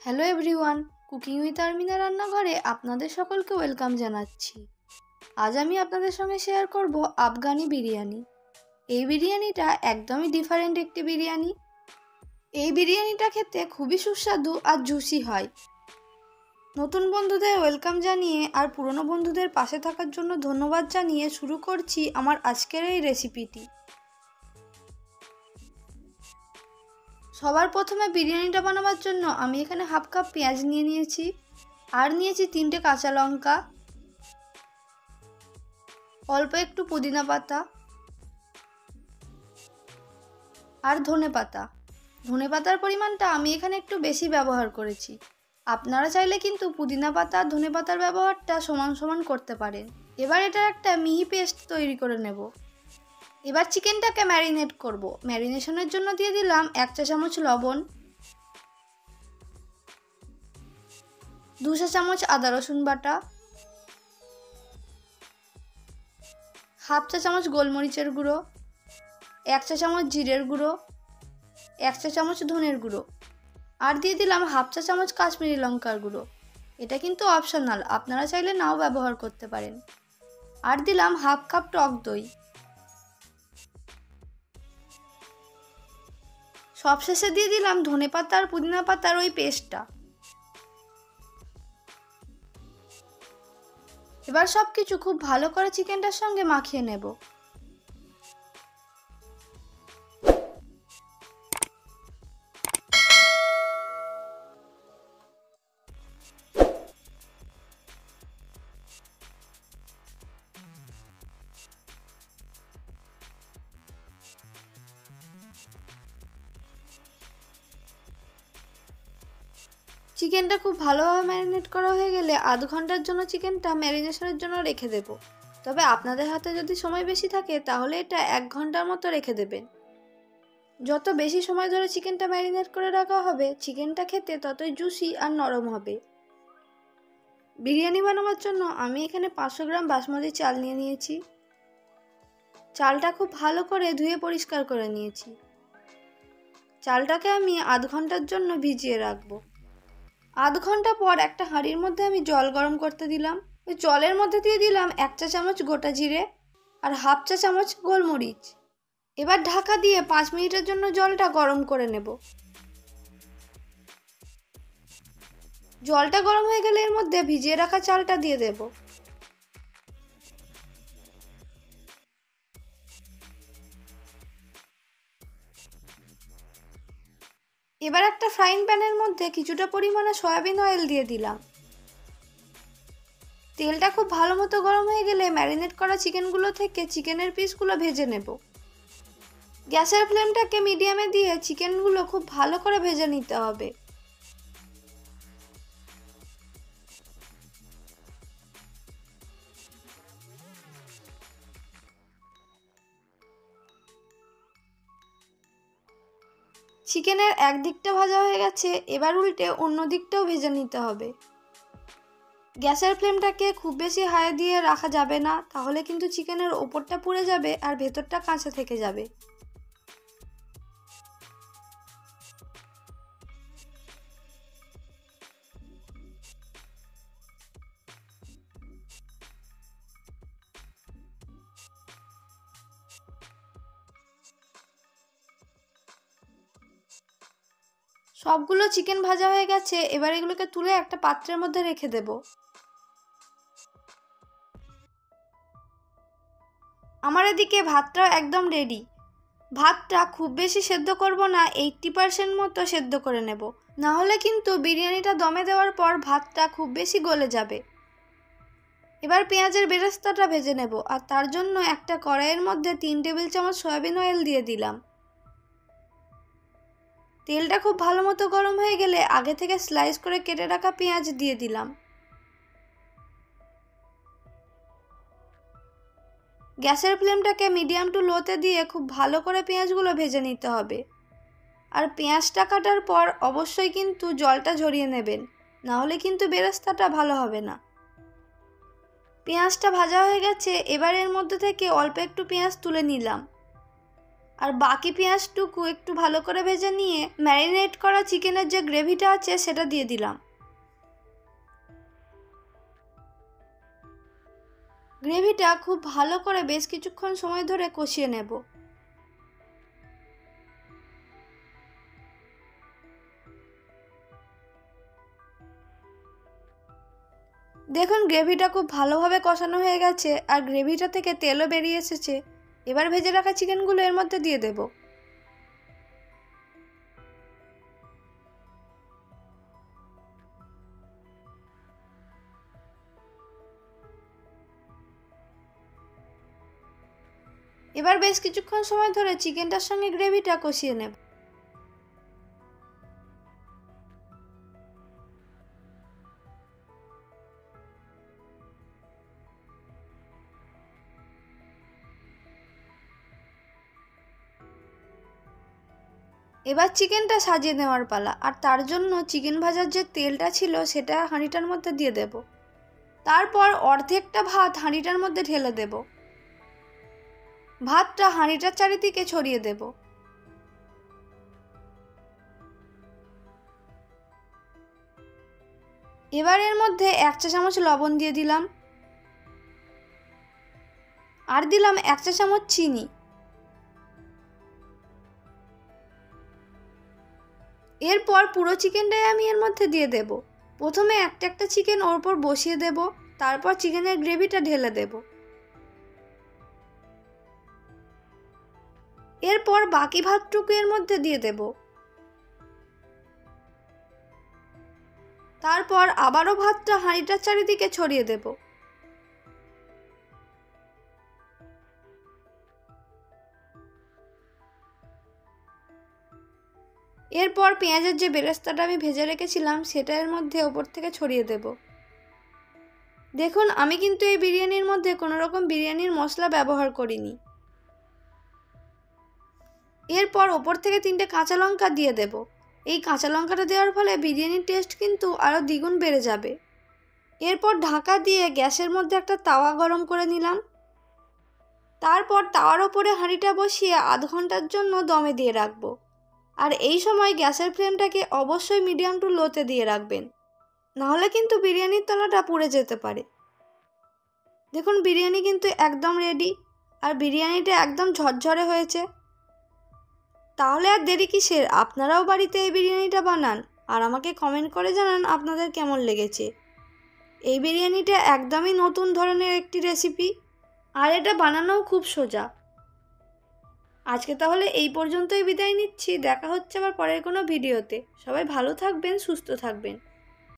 Hello everyone, cooking with Armina রান্নাঘরে আপনাদের সকলকে ওয়েলকাম জানাচ্ছি। আজ আমি আপনাদের সঙ্গে শেয়ার করব আফগানি বিরিয়ানি। এই বিরিয়ানিটা একদমই ডিফারেন্ট একটি বিরিয়ানি। এই বিরিয়ানিটা খেতে খুবই সুস্বাদু আর জুসি হয়। নতুন বন্ধুদের ওয়েলকাম জানিয়ে আর পুরনো বন্ধুদের পাশে থাকার জন্য ধন্যবাদ জানিয়ে শুরু করছি আমার আজকের এই রেসিপিটি। সবার প্রথমে বিরিয়ানিটা বানাবার জন্য আমি এখানে হাফ কাপ পেঁয়াজ নিয়ে নিয়েছি, আর নিয়েছি 3টে কাঁচা লঙ্কা, অল্প একটু পুদিনা পাতা আর ধনে পাতা। ধনে পাতার পরিমাণটা আমি এখানে একটু বেশি ব্যবহার করেছি। আপনারা চাইলে কিন্তু পুদিনা পাতা আর ধনে পাতার ব্যবহারটা সমান সমান করতে পারেন। এবার এটার একটা মিহি পেস্ট তৈরি করে নেব। এবার চিকেনটাকে ম্যারিনেট করব। ম্যারিনেশনের জন্য দিয়ে দিলাম 1 চা চামচ লবণ, 2 চা চামচ আদা রসুন বাটা, হাফ চা চামচ গোলমরিচের গুঁড়ো, 1 চা চামচ জিরের গুঁড়ো, 1 চা চামচ ধনের গুঁড়ো, আর দিয়ে দিলাম হাফ চা চামচ কাশ্মীরি লঙ্কার গুঁড়ো। এটা কিন্তু অপশনাল, আপনারা চাইলে নাও ব্যবহার করতে পারেন। আর দিলাম হাফ কাপ টক দই। সবশেষে দিয়ে দিলাম ধনে পাতা আর পুদিনা পাতার ওই পেস্টটা। এবার সবকিছু খুব ভালো করে চিকেনটার সঙ্গে মাখিয়ে নেব। চিকেনটা খুব ভালোভাবে ম্যারিনেট করা হয়ে গেলে আধ ঘন্টার জন্য চিকেনটা ম্যারিনেশনের জন্য রেখে দেব। তবে আপনাদের হাতে যদি সময় বেশি থাকে তাহলে এটা 1 ঘন্টার মতো রেখে দেবেন। যত বেশি সময় ধরে চিকেনটা ম্যারিনেট করে রাখা হবে, চিকেনটা খেতে ততই জুসি আর নরম হবে। বিরিয়ানি বানাবার জন্য আমি এখানে 500 গ্রাম বাসমতি চাল নিয়ে নিয়েছি। চালটা খুব ভালো করে ধুয়ে পরিষ্কার করে নিয়েছি। চালটাকে আমি আধ ঘন্টার জন্য ভিজিয়ে রাখবো। আধ ঘন্টা পর একটা হাঁড়ির মধ্যে আমি জল গরম করতে দিলাম। ওই জলের মধ্যে দিয়ে দিলাম 1 চা চামচ গোটা জিরে আর হাফ চা চামচ গোলমরিচ। এবার ঢাকা দিয়ে 5 মিনিটের জন্য জলটা গরম করে নেব। জলটা গরম হয়ে গেলে এর মধ্যে ভিজিয়ে রাখা চালটা দিয়ে দেব। এবার একটা ফ্রাইং প্যানের মধ্যে কিছুটা পরিমাণে সয়াবিন অয়েল দিয়ে দিলাম। তেলটা খুব ভালো মতো গরম হয়ে গেলে ম্যারিনেট করা চিকেনগুলো থেকে চিকেনের পিসগুলো ভেজে নেব। গ্যাসের ফ্লেমটাকে মিডিয়ামে দিয়ে চিকেনগুলো খুব ভালো করে ভেজে নিতে হবে। চিকেনের এক দিকটা ভাজা হয়ে গেছে, এবার উল্টে অন্য দিকটাও ভেজে নিতে হবে। গ্যাসের ফ্লেমটাকে খুব বেশি হাই দিয়ে রাখা যাবে না, তাহলে কিন্তু চিকেনের ওপরটা পুড়ে যাবে আর ভেতরটা কাঁচা থেকে যাবে। সবগুলো চিকেন ভাজা হয়ে গেছে, এবার এগুলোকে তুলে একটা পাত্রের মধ্যে রেখে দেব। আমার এদিকে ভাতটাও একদম রেডি। ভাতটা খুব বেশি সেদ্ধ করব না, 80% মতো সেদ্ধ করে নেব, না হলে কিন্তু বিরিয়ানিটা দমে দেওয়ার পর ভাতটা খুব বেশি গলে যাবে। এবার পেঁয়াজের বেরেস্তাটা ভেজে নেব, আর তার জন্য একটা কড়াইয়ের মধ্যে 3 টেবিল চামচ সয়াবিন অয়েল দিয়ে দিলাম। তেলটা খুব ভালো মতো গরম হয়ে গেলে আগে থেকে স্লাইস করে কেটে রাখা পেঁয়াজ দিয়ে দিলাম। গ্যাসের ফ্লেমটাকে মিডিয়াম টু লোতে দিয়ে খুব ভালো করে পেঁয়াজগুলো ভেজে নিতে হবে। আর পেঁয়াজটা কাটার পর অবশ্যই কিন্তু জলটা ঝরিয়ে নেবেন, না হলে কিন্তু বেরেস্তাটা ভালো হবে না। পেঁয়াজটা ভাজা হয়ে গেছে, এবার এর মধ্যে থেকে অল্প একটু পেঁয়াজ তুলে নিলাম। আর বাকি পেঁয়াজটুকু একটু ভালো করে ভেজে নিয়ে ম্যারিনেট করা চিকেনের যে গ্রেভিটা আছে সেটা দিয়ে দিলাম। গ্রেভিটা খুব ভালো করে বেশ কিছুক্ষণ সময় ধরে কষিয়ে নেব। দেখুন গ্রেভিটা খুব ভালোভাবে কষানো হয়ে গেছে আর গ্রেভিটা থেকে তেলও বেরিয়ে এসেছে। এবার ভেজে রাখা চিকেনগুলো এর মধ্যে দিয়ে দেব। এবার বেশ কিছুক্ষণ সময় ধরে চিকেনটার সঙ্গে গ্রেভিটা কষিয়ে নেব। এবার চিকেনটা সাজিয়ে নেওয়ার পালা, আর তার জন্য চিকেন ভাজার যে তেলটা ছিল সেটা হাঁড়িটার মধ্যে দিয়ে দেব। তারপর অর্ধেকটা ভাত হাঁড়িটার মধ্যে ঢেলে দেব। ভাতটা হাঁড়িটার চারিদিকে ছড়িয়ে দেব। এবার এর মধ্যে 1 চা চামচ লবণ দিয়ে দিলাম আর দিলাম 1 চা চামচ চিনি। এরপর পুরো চিকেনটাই আমি এর মধ্যে দিয়ে দেব। প্রথমে একটা একটা চিকেন ওর উপর বসিয়ে দেব, তারপর চিকেনের গ্রেভিটা ঢেলে দেব। এরপর বাকি ভাতটুকু এর মধ্যে দিয়ে দেব। তারপর আবারও ভাতটা হাঁড়িটার চারিদিকে ছড়িয়ে দেব। এরপর পেঁয়াজের যে বেরেস্তাটা আমি ভেজে রেখেছিলাম সেটা এর মধ্যে ওপর থেকে ছড়িয়ে দেব। দেখুন আমি কিন্তু এই বিরিয়ানির মধ্যে কোনো রকম বিরিয়ানির মশলা ব্যবহার করিনি। এরপর ওপর থেকে 3টে কাঁচা লঙ্কা দিয়ে দেব। এই কাঁচা লঙ্কাটা দেওয়ার ফলে বিরিয়ানির টেস্ট কিন্তু আরও দ্বিগুণ বেড়ে যাবে। এরপর ঢাকা দিয়ে গ্যাসের মধ্যে একটা তাওয়া গরম করে নিলাম। তারপর তাওয়ার ওপরে হাঁড়িটা বসিয়ে আধ ঘন্টার জন্য দমে দিয়ে রাখবো। আর এই সময় গ্যাসের ফ্লেমটাকে অবশ্যই মিডিয়াম টু লোতে দিয়ে রাখবেন, নাহলে কিন্তু বিরিয়ানির তলাটা পুড়ে যেতে পারে। দেখুন বিরিয়ানি কিন্তু একদম রেডি, আর বিরিয়ানিটা একদম ঝরঝরে হয়েছে। তাহলে আর দেরি কিসের, আপনারাও বাড়িতে এই বিরিয়ানিটা বানান আর আমাকে কমেন্ট করে জানান আপনাদের কেমন লেগেছে। এই বিরিয়ানিটা একদমই নতুন ধরনের একটি রেসিপি, আর এটা বানানোও খুব সোজা। আজকে তাহলে এই পর্যন্তই বিদায় নিচ্ছি। দেখা হচ্ছে আবার পরের কোনো ভিডিওতে। সবাই ভালো থাকবেন, সুস্থ থাকবেন।